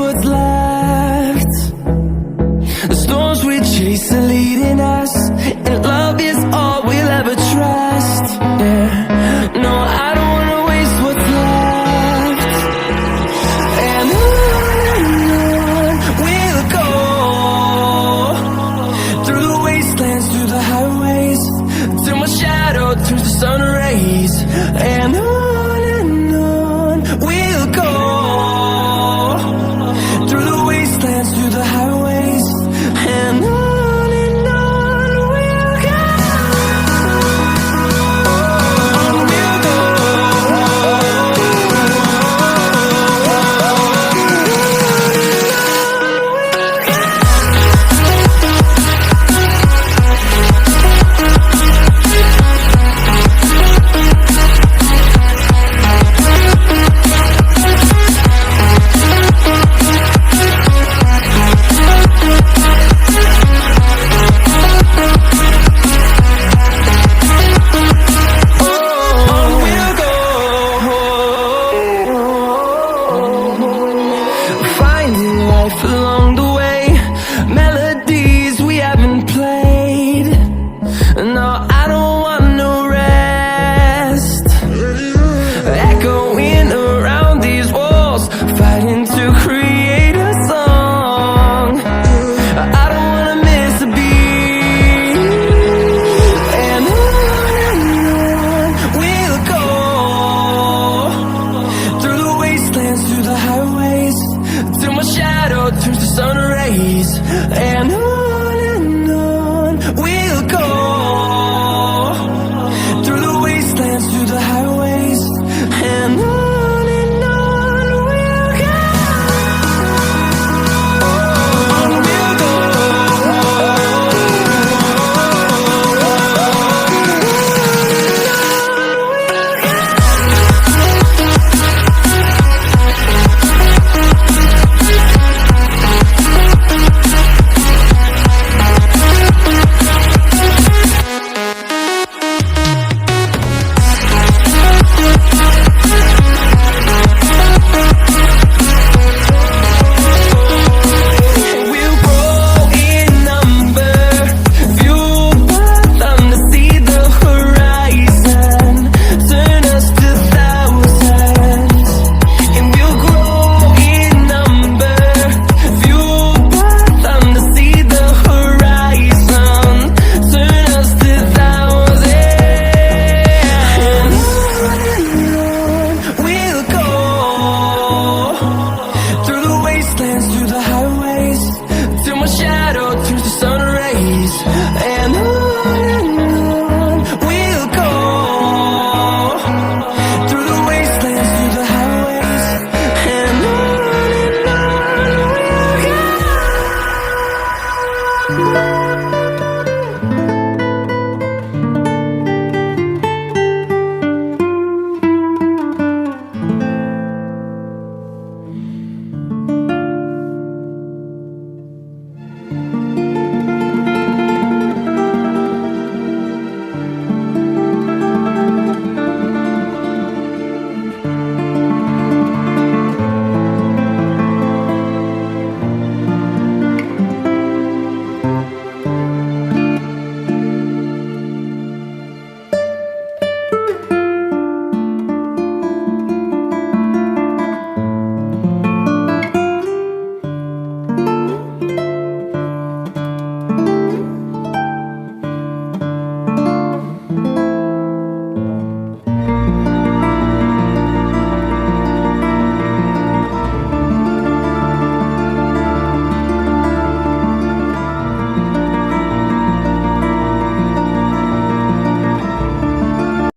what's left. The storms we chase are leading us, and love is all we'll ever trust. Yeah, no, I don't wanna waste what's left. And on we'll go, through the wastelands, through the highways, till my shadow turns to sun rays. And on we'll go, through the wastelands, through the highways, and on we'll go. On we'll go. Finding life along the way, melodies we haven't played. No, I don't want no rest. Echoing around these walls, fighting to create a song. I don't wanna miss a beat. And on we'll go, through the wastelands, through the highways, till my shadow turns to sun rays. And